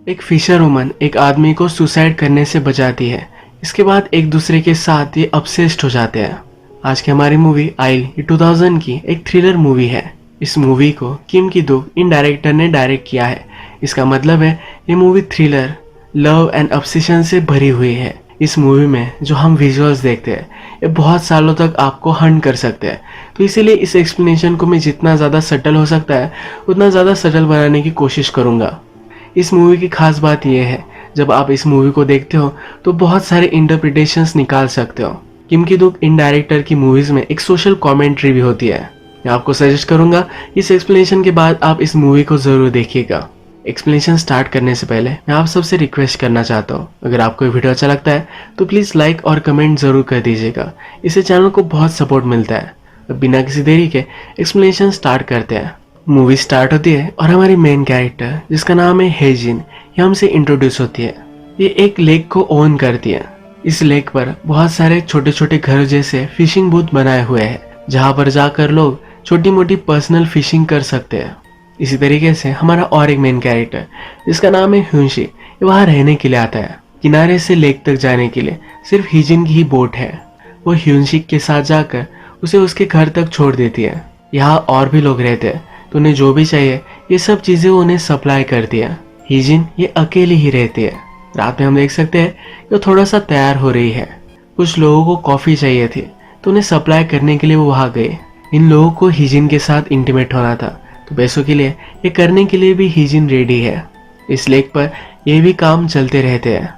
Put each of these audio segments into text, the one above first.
एक Fisher woman एक आदमी को सुसाइड करने से बचाती है। इसके बाद एक दूसरे के साथ ये ऑब्सेस्ड हो जाते हैं। आज की हमारी मूवी आइल ये 2000 की एक थ्रिलर मूवी है। इस मूवी को किम की दुक इन डायरेक्टर ने डायरेक्ट किया है। इसका मतलब है ये movie thriller, love and obsession से भरी हुई है। इस मूवी में जो हम विजुअल्स देखते हैं ये बहुत सालों तक आपको हंट कर सकते हैं। तो इसीलिए इस एक्सप्लेनेशन को मैं जितना ज़्यादा सटल हो सकता है उतना ज़्यादा सटल बनाने की कोशिश करूँगा। इस मूवी की खास बात यह है, जब आप इस मूवी को देखते हो तो बहुत सारे इंटरप्रिटेशंस निकाल सकते हो। किम की दुक इन डायरेक्टर की मूवीज में एक सोशल कमेंट्री भी होती है। मैं आपको सजेस्ट करूंगा इस एक्सप्लेनेशन के बाद आप इस मूवी को जरूर देखिएगा। एक्सप्लेनेशन स्टार्ट करने से पहले मैं आप सबसे रिक्वेस्ट करना चाहता हूँ, अगर आपको ये वीडियो अच्छा लगता है तो प्लीज़ लाइक और कमेंट जरूर कर दीजिएगा। इससे चैनल को बहुत सपोर्ट मिलता है। अब बिना किसी देरी के एक्सप्लेनेशन स्टार्ट करते हैं। मूवी स्टार्ट होती है और हमारी मेन कैरेक्टर जिसका नाम है हेजिन, ये हमसे इंट्रोड्यूस होती है। ये एक लेक को ओन करती है। इस लेक पर बहुत सारे छोटे छोटे घर जैसे फिशिंग बूथ बनाए हुए हैं, जहाँ पर जाकर लोग छोटी मोटी पर्सनल फिशिंग कर सकते हैं। इसी तरीके से हमारा और एक मेन कैरेक्टर जिसका नाम है ह्यूनशी, ये वहाँ रहने के लिए आता है। किनारे से लेक तक जाने के लिए सिर्फ हिजिन की ही बोट है। वो ह्यूनशी के साथ जाकर उसे उसके घर तक छोड़ देती है। यहाँ और भी लोग रहते हैं, तो उन्हें जो भी चाहिए ये सब चीजें उन्हें सप्लाई करती है। हिजिन ये अकेली ही रहती है। रात में हम देख सकते हैं कि वो थोड़ा सा तैयार हो रही है। कुछ लोगों को कॉफी चाहिए थी तो उन्हें सप्लाई करने के लिए वो वहां गए। इन लोगों को हिजिन के साथ इंटीमेट होना था, तो पैसों के लिए ये करने के लिए भी हिजिन रेडी है। इस लेक पर ये भी काम चलते रहते हैं।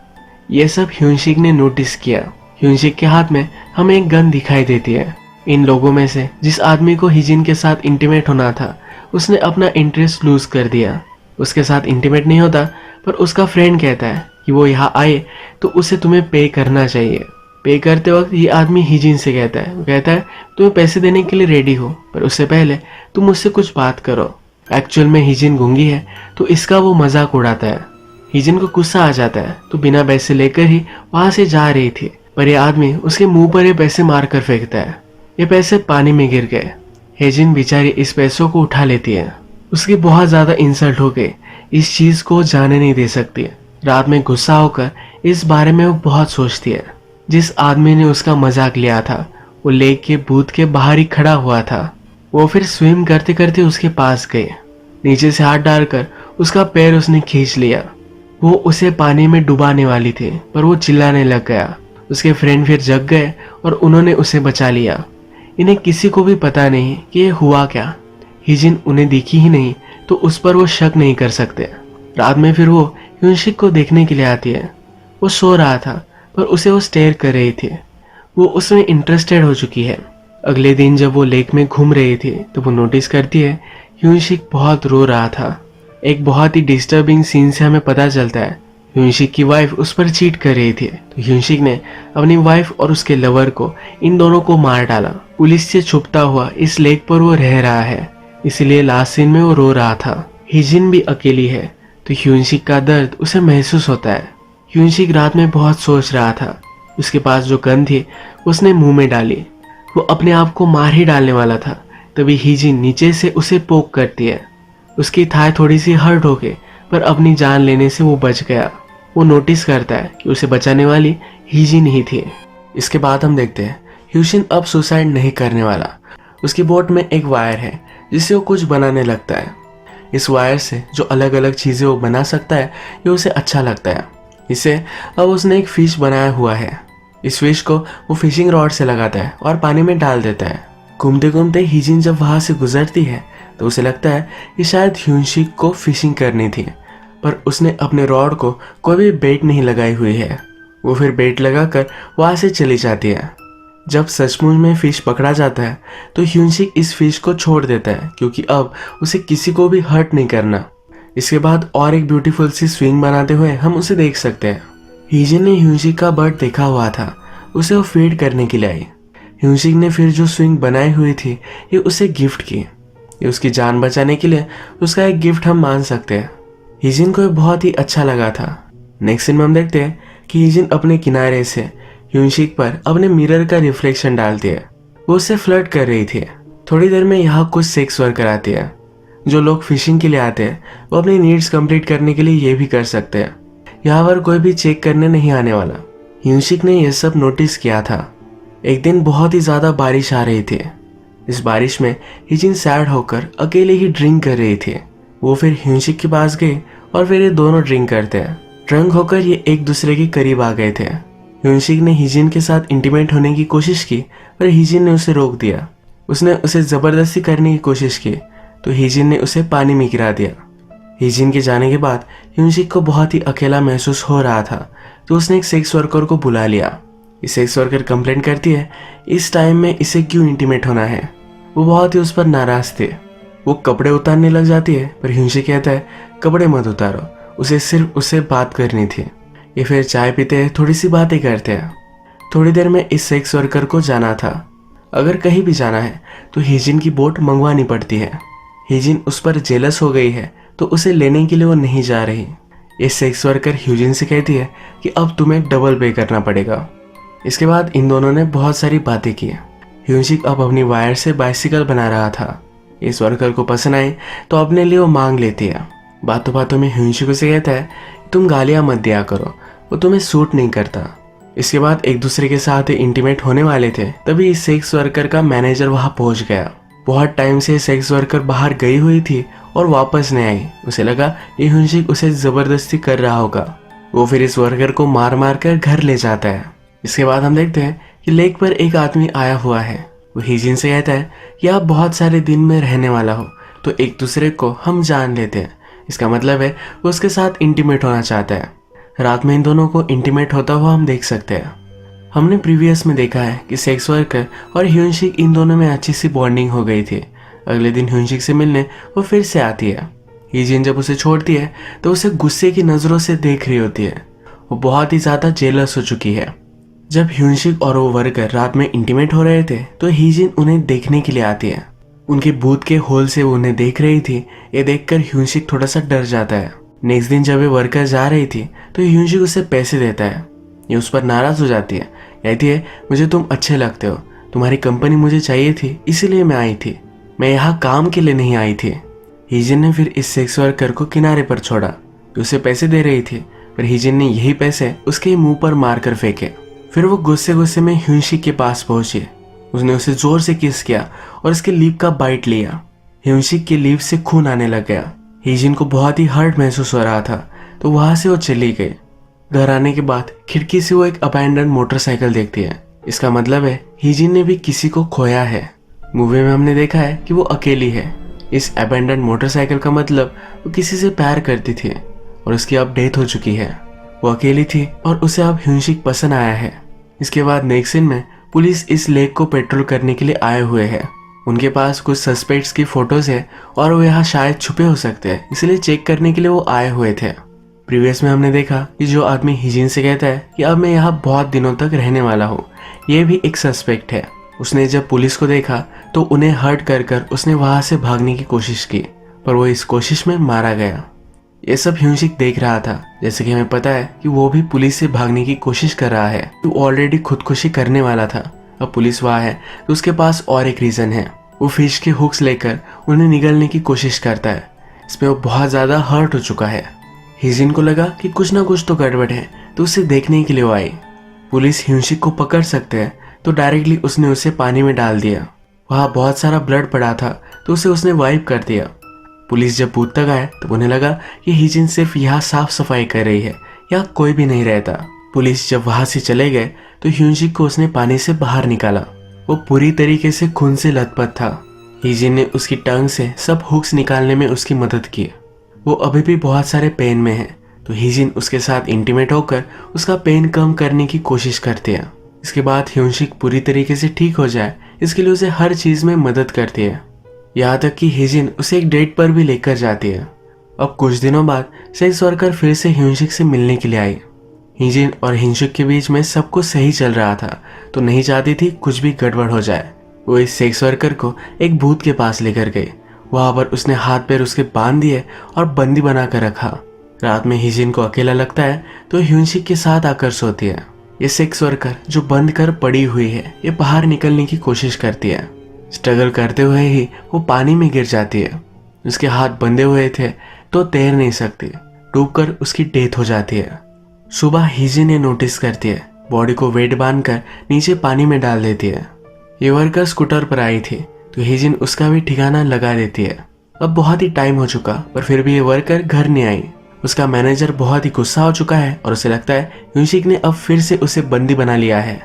ये सब ह्यूनशिक ने नोटिस किया। ह्यूनशिक के हाथ में हमें एक गन दिखाई देती है। इन लोगों में से जिस आदमी को हिजिन के साथ इंटीमेट होना था उसने अपना इंटरेस्ट लूज कर दिया। उसके साथ इंटीमेट नहीं होता, पर उसका फ्रेंड कहता है कि वो यहाँ आए तो उसे तुम्हें पे करना चाहिए। पे करते वक्त ये आदमी हिजिन से कहता है, वो कहता है तुम्हें पैसे देने के लिए रेडी हो, पर उससे पहले तुम मुझसे कुछ बात करो। एक्चुअल में हिजिन गूंगी है तो इसका वो मजाक उड़ाता है। हिजिन को गुस्सा आ जाता है तो बिना पैसे लेकर ही वहां से जा रही थी, पर यह आदमी उसके मुंह पर ये पैसे मार कर फेंकता है। ये पैसे पानी में गिर गए। हेजिन बेचारी इस पैसों को उठा लेती है। उसकी बहुत ज्यादा इंसल्ट हो गई, इस चीज को जाने नहीं दे सकती। रात में गुस्सा होकर इस बारे में वो बहुत सोचती है। जिस आदमी ने उसका मजाक लिया था वो लेक के बूथ के बाहर ही खड़ा हुआ था। वो फिर स्विम करते करते उसके पास गए। नीचे से हाथ डालकर उसका पैर उसने खींच लिया। वो उसे पानी में डुबाने वाली थी, पर वो चिल्लाने लग गया। उसके फ्रेंड फिर जग गए और उन्होंने उसे बचा लिया। इन्हें किसी को भी पता नहीं कि ये हुआ क्या। हिजिन उन्हें दिखी ही नहीं तो उस पर वो शक नहीं कर सकते। रात में फिर वो ह्यूनशिक को देखने के लिए आती है। वो सो रहा था पर उसे वो स्टेयर कर रही थी। वो उसमें इंटरेस्टेड हो चुकी है। अगले दिन जब वो लेक में घूम रही थी तो वो नोटिस करती है ह्यूनशिक बहुत रो रहा था। एक बहुत ही डिस्टर्बिंग सीन से हमें पता चलता है ह्यूनशिक की वाइफ उस पर चीट कर रही थी, तो ह्यूनशिक ने अपनी वाइफ और उसके लवर को, इन दोनों को मार डाला। पुलिस से छुपता हुआ इस लेक पर वो रह रहा है, इसलिए लास्ट सीन में वो रो रहा था। हिजिन भी अकेली है तो ह्यूनशिक का दर्द उसे महसूस होता है। ह्यूनशिक रात में बहुत सोच रहा था। उसके पास जो गन थी उसने मुंह में डाली। वो अपने आप को मार ही डालने वाला था, तभी हिजिन नीचे से उसे पोक करती है। उसकी थाई थोड़ी सी हर्ट हो गई, पर अपनी जान लेने से वो बच गया। वो नोटिस करता है कि उसे बचाने वाली हिजिन ही थी। इसके बाद हम देखते हैं ह्यूशिन अब सुसाइड नहीं करने वाला। उसकी बोट में एक वायर है जिससे वो कुछ बनाने लगता है। इस वायर से जो अलग अलग चीजें वो बना सकता है ये उसे अच्छा लगता है। इसे अब उसने एक फिश बनाया हुआ है। इस फिश को वो फिशिंग रॉड से लगाता है और पानी में डाल देता है। घूमते घूमते हिजिन जब वहां से गुजरती है तो उसे लगता है कि शायद ह्यूनशिक को फिशिंग करनी थी, पर उसने अपने रॉड को कोई भी बेट नहीं लगाई हुई है। वो फिर बेट लगाकर वहां से चली जाती है। जब सचमुच में फिश पकड़ा जाता है तो ह्यूनशिक इस फिश को छोड़ देता है, क्योंकि अब उसे किसी को भी हर्ट नहीं करना। इसके बाद और एक ब्यूटीफुल सी स्विंग बनाते हुए हम उसे देख सकते हैं। हिजिन ने ह्यूनशिक का बर्ड देखा हुआ था, उसे वो फीड करने के लिए आई। ह्यूनशिक ने फिर जो स्विंग बनाई हुई थी ये उसे गिफ्ट की। ये उसकी जान बचाने के लिए उसका एक गिफ्ट हम मान सकते हैं। हिजिन को बहुत ही अच्छा लगा था। नेक्स्ट सीन में हम देखते हैं कि हिजिन अपने किनारे से ह्यूनशिक पर अपने मिरर का रिफ्लेक्शन डालती है। वो उससे फ्लर्ट कर रही थी। थोड़ी देर में यहाँ कुछ सेक्स वर्कर आती है। जो लोग फिशिंग के लिए आते हैं वो अपनी नीड्स कंप्लीट करने के लिए ये भी कर सकते हैं। यहाँ पर कोई भी चेक करने नहीं आने वाला। ह्यूनशिक ने यह सब नोटिस किया था। एक दिन बहुत ही ज्यादा बारिश आ रही थी। इस बारिश में हिजिन सैड होकर अकेले ही ड्रिंक कर रही थी। वो फिर ह्यूनशिक के पास गए और फिर ये दोनों ड्रिंक करते हैं। ड्रंक होकर ये एक दूसरे के करीब आ गए थे। ह्यूनशिक ने हिजिन के साथ इंटीमेट होने की कोशिश की पर हिजिन ने उसे रोक दिया। उसने उसे जबरदस्ती करने की कोशिश की तो हिजिन ने उसे पानी में गिरा दिया। हिजिन के जाने के बाद ह्यूनशिक को बहुत ही अकेला महसूस हो रहा था तो उसने एक सेक्स वर्कर को बुला लिया। ये सेक्स वर्कर कंप्लेंट करती है इस टाइम में इसे क्यों इंटीमेट होना है। वो बहुत ही उस पर नाराज थे। वो कपड़े उतारने लग जाती है पर ह्यूनशिक कहता है कपड़े मत उतारो, उसे सिर्फ उससे बात करनी थी। ये फिर चाय पीते हैं, थोड़ी सी बातें करते हैं। थोड़ी देर में इस सेक्स वर्कर को जाना था। अगर कहीं भी जाना है तो हिजिन की बोट मंगवानी पड़ती है। हिजिन उस पर जेलस हो गई है तो उसे लेने के लिए वो नहीं जा रही। ये सेक्स वर्कर ह्यूजिन से कहती है कि अब तुम्हें डबल पे करना पड़ेगा। इसके बाद इन दोनों ने बहुत सारी बातें की। ह्यूनशिक अब अपनी वायर से बाइसिकल बना रहा था। इस वर्कर को पसंद आए तो अपने लिए वो मांग लेती है। बातों बातों में ह्यूनशिक उसे कहता है तुम गालियां मत दिया करो, वो तुम्हें सूट नहीं करता। इसके बाद एक दूसरे के साथ इंटीमेट होने वाले थे तभी इस सेक्स वर्कर का मैनेजर वहां पहुंच गया। बहुत टाइम से सेक्स वर्कर बाहर गई हुई थी और वापस नहीं आई। उसे लगा ये ह्यूनशिक उसे जबरदस्ती कर रहा होगा। वो फिर इस वर्कर को मार मार कर घर ले जाता है। इसके बाद हम देखते हैं कि लेक पर एक आदमी आया हुआ है। वो हिजिन से कहता है कि आप बहुत सारे दिन में रहने वाला हो तो एक दूसरे को हम जान लेते हैं। इसका मतलब है वो उसके साथ इंटीमेट होना चाहता है। रात में इन दोनों को इंटीमेट होता हुआ हम देख सकते हैं। हमने प्रीवियस में देखा है कि सेक्स वर्कर और ह्यूनशिक इन दोनों में अच्छी सी बॉन्डिंग हो गई थी। अगले दिन ह्यूनशिक से मिलने वो फिर से आती है। हिजिन जब उसे छोड़ती है तो उसे गुस्से की नजरों से देख रही होती है। वो बहुत ही ज्यादा जेलस हो चुकी है। जब ह्यूनशिक और वो वर्कर रात में इंटीमेट हो रहे थे तो हिजिन उन्हें देखने के लिए आती है। उनके बूथ के होल से वो उन्हें देख रही थी। ये देखकर ह्यूनशिक थोड़ा सा डर जाता है। नेक्स्ट दिन जब ये वर्कर जा रही थी तो ह्यूनशिक उसे पैसे देता है। ये उस पर नाराज हो जाती है। कहती है मुझे तुम अच्छे लगते हो, तुम्हारी कंपनी मुझे चाहिए थी इसीलिए मैं आई थी, मैं यहाँ काम के लिए नहीं आई थी। हिजिन ने फिर इस सेक्स वर्कर को किनारे पर छोड़ा। उसे पैसे दे रही थी पर हिजिन ने यही पैसे उसके मुंह पर मारकर फेंके। फिर वो गुस्से गुस्से में ह्यूनशिक के पास पहुंची। उसने उसे जोर से किस किया और उसके लिप का बाइट लिया। ह्यूनशिक के लिप से खून आने लग गया। हिजिन को बहुत ही हर्ट महसूस हो रहा था तो वहां से वो चली गई। घर आने के बाद खिड़की से वो एक अबैंडन मोटरसाइकिल देखती है। इसका मतलब है हिजिन ने भी किसी को खोया है। मूवी में हमने देखा है कि वो अकेली है। इस अबैंडन मोटरसाइकिल का मतलब वो किसी से प्यार करती थी और उसकी अब डेथ हो चुकी है। वो अकेली थी और उसे अब ह्यूनशिक पसंद आया है। इसके बाद नेक्स्ट सीन में पुलिस इस लेक को पेट्रोल करने के लिए आए हुए हैं। उनके पास कुछ सस्पेक्ट्स की फोटोज है और वो यहाँ शायद छुपे हो सकते हैं, इसलिए चेक करने के लिए वो आए हुए थे। प्रीवियस में हमने देखा कि जो आदमी हिजिन से कहता है कि अब मैं यहाँ बहुत दिनों तक रहने वाला हूँ, ये भी एक सस्पेक्ट है। उसने जब पुलिस को देखा तो उन्हें हर्ट कर कर उसने वहां से भागने की कोशिश की पर वो इस कोशिश में मारा गया। ये सब ह्यूनशिक देख रहा था। जैसे कि हमें पता है कि वो भी पुलिस से भागने की कोशिश कर रहा है। वो ऑलरेडी खुदकुशी करने वाला था। अब पुलिस वहाँ है तो उसके पास और एक रीजन है। वो फिश के हुक्स लेकर उन्हें निगलने की कोशिश करता है। इसमें वो बहुत ज्यादा हर्ट हो चुका है। हिजिन को लगा कि कुछ ना कुछ तो गड़बड़ है तो उसे देखने के लिए वो आई। पुलिस ह्यूनशिक को पकड़ सकते हैं तो डायरेक्टली उसने उसे पानी में डाल दिया। वहाँ बहुत सारा ब्लड पड़ा था तो उसे उसने वाइप कर दिया। पुलिस जब बूथ तक आए तो उन्हें लगा कि हिजिन सिर्फ यहाँ साफ सफाई कर रही है, यहाँ कोई भी नहीं रहता। पुलिस जब वहां से चले गए तो ह्यूनशिक को उसने पानी से बाहर निकाला। वो पूरी तरीके से खून से लथपथ था। हिजिन ने उसकी टंग से सब हुक्स निकालने में उसकी मदद की। वो अभी भी बहुत सारे पेन में है तो हिजिन उसके साथ इंटीमेट होकर उसका पेन कम करने की कोशिश करती है। इसके बाद ह्यूनशिक पूरी तरीके से ठीक हो जाए इसके लिए उसे हर चीज में मदद करती है। यहाँ तक कि हिजिन उसे एक डेट पर भी लेकर जाती है। अब कुछ दिनों बाद सेक्स वर्कर फिर से ह्यूनशिक से मिलने के लिए आई। हिजिन और ह्यूनशिक के बीच में सब कुछ सही चल रहा था तो नहीं चाहती थी कुछ भी गड़बड़ हो जाए। वो इस सेक्स वर्कर को एक भूत के पास लेकर गई। वहां पर उसने हाथ पैर उसके बांध दिए और बंदी बना कर रखा। रात में हिजिन को अकेला लगता है तो ह्यूनशिक के साथ आकर सोती है। ये सेक्स वर्कर जो बंद कर पड़ी हुई है ये बाहर निकलने की कोशिश करती है। स्ट्रगल करते हुए ही वो पानी में गिर जाती है। उसके हाथ बंधे हुए थे तो तैर नहीं सकती, डूबकर उसकी डेथ हो जाती है। सुबह हीजिन ने नोटिस करती है, बॉडी को वेट बांधकर नीचे पानी में डाल देती है। ये वर्कर स्कूटर पर आई थी तो हीजिन उसका भी ठिकाना लगा देती है। अब बहुत ही टाइम हो चुका पर फिर भी ये वर्कर घर नहीं आई। उसका मैनेजर बहुत ही गुस्सा हो चुका है और उसे लगता है ह्यूनसिक ने अब फिर से उसे बंदी बना लिया है।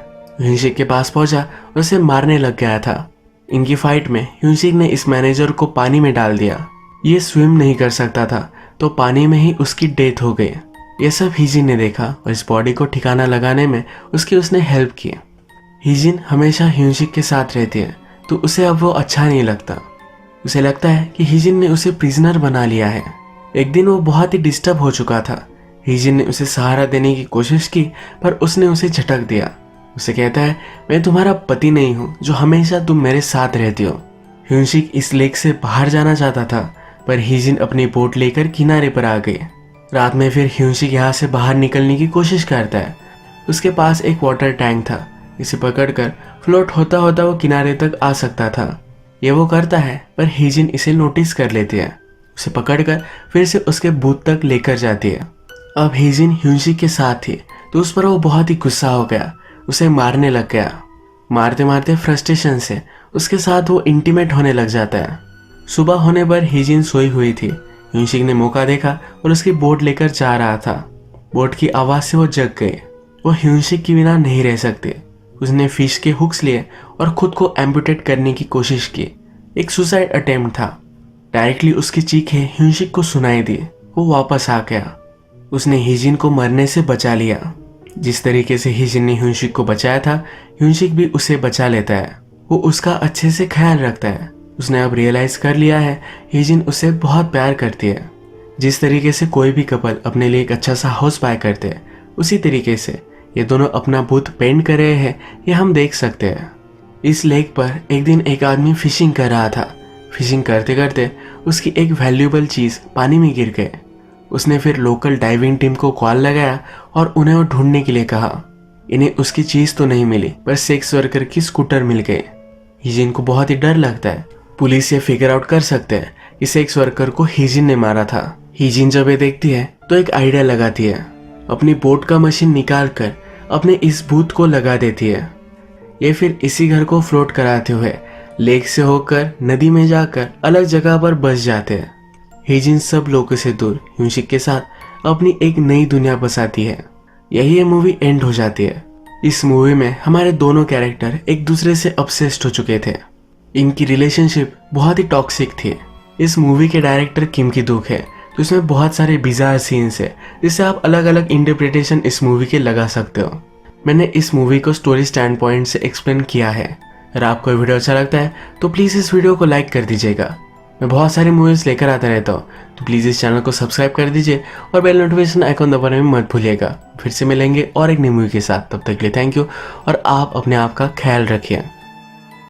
ह्यूनसिक के पास पहुंचा और उसे मारने लग गया था। इनकी फाइट में ह्यूनसिक ने इस मैनेजर को पानी में डाल दिया। ये स्विम नहीं कर सकता था तो पानी में ही उसकी डेथ हो गई। ये सब हीजिन ने देखा और इस बॉडी को ठिकाना लगाने में उसने हेल्प की। हीजिन हमेशा ह्यूनसिक के साथ रहती है तो उसे अब वो अच्छा नहीं लगता। उसे लगता है कि हीजिन ने उसे प्रिजनर बना लिया है। एक दिन वो बहुत ही डिस्टर्ब हो चुका था। हीजिन ने उसे सहारा देने की कोशिश की पर उसने उसे झटक दिया। उसे कहता है, मैं तुम्हारा पति नहीं हूँ जो हमेशा तुम मेरे साथ रहती हो। ह्यूनसिक इस लेक से बाहर जाना चाहता था पर हीजिन अपनी बोट लेकर किनारे पर आ गई। रात में फिर ह्यूनसिक यहाँ से बाहर निकलने की कोशिश करता है। उसके पास एक वाटर टैंक था, इसे पकड़कर फ्लोट होता होता वो किनारे तक आ सकता था। ये वो करता है पर हीजिन इसे नोटिस कर लेती है। उसे पकड़कर फिर से उसके बूथ तक लेकर जाती है। अब हीजिन ह्यूनसिक के साथ थी तो उस पर वो बहुत ही गुस्सा हो गया, उसे मारने लग गया। मारते मारते फ्रस्ट्रेशन से उसके साथ वो इंटीमेट होने लग जाता है। सुबह होने पर हीजिन सोई हुई थी। ह्यूनसिक ने मौका देखा और उसकी बोट लेकर जा रहा था। बोट की आवाज से वो जग गई। वो ह्यूनसिक के बिना नहीं रह सकते। उसने फिश के हुक्स लिए और खुद को एम्पुटेट करने की कोशिश की। एक सुसाइड अटेम्प्ट था। डायरेक्टली उसकी चीखें ह्यूनसिक को सुनाई दी। वो वापस आ गया। उसने हीजिन को मरने से बचा लिया। जिस तरीके से हीजिन ने ह्यूनसिक को बचाया था, ह्यूनसिक भी उसे बचा लेता है। वो उसका अच्छे से ख्याल रखता है। उसने अब रियलाइज कर लिया है हीजिन उसे बहुत प्यार करती है। जिस तरीके से कोई भी कपल अपने लिए एक अच्छा सा हाउस बाय करते हैं, उसी तरीके से ये दोनों अपना बूथ पेंट कर रहे हैं, ये हम देख सकते हैं। इस लेक पर एक दिन एक आदमी फिशिंग कर रहा था। फिशिंग करते करते उसकी एक वैल्यूएबल चीज पानी में गिर गई। उसने फिर लोकल डाइविंग टीम को कॉल लगाया और उन्हें वो ढूंढने के लिए कहा। इन्हें उसकी चीज तो नहीं मिली पर सेक्स वर्कर की स्कूटर मिल गई। हीजिन को बहुत ही डर लगता है। पुलिस ये फिगर आउट कर सकते हैं कि सेक्स वर्कर को हीजिन ने मारा था। हीजिन जब ये देखती है तो एक आइडिया लगाती है। अपनी बोट का मशीन निकाल कर अपने इस बूथ को लगा देती है। ये फिर इसी घर को फ्लोट कराते हुए लेक से होकर नदी में जाकर अलग जगह पर बस जाते हैं। हीजिन सब लोगों से दूर ह्यूनसिक के साथ अपनी एक नई दुनिया बसाती है। यही ये मूवी एंड हो जाती है। इस मूवी में हमारे दोनों कैरेक्टर एक दूसरे से ऑब्सेस्ड हो चुके थे। इनकी रिलेशनशिप बहुत ही टॉक्सिक थी। इस मूवी के डायरेक्टर किम की दुख है तो इसमें बहुत सारे बिजार सीन्स है जिससे आप अलग अलग इंटरप्रिटेशन इस मूवी के लगा सकते हो। मैंने इस मूवी को स्टोरी स्टैंड पॉइंट से एक्सप्लेन किया है। अगर आपको वीडियो अच्छा लगता है तो प्लीज़ इस वीडियो को लाइक कर दीजिएगा। मैं बहुत सारी मूवीज़ लेकर आता रहता हूँ तो प्लीज़ इस चैनल को सब्सक्राइब कर दीजिए और बेल नोटिफिकेशन आइकॉन दबाने में मत भूलिएगा। फिर से मिलेंगे और एक नई मूवी के साथ। तब तक के लिए थैंक यू और आप अपने आप का ख्याल रखिए।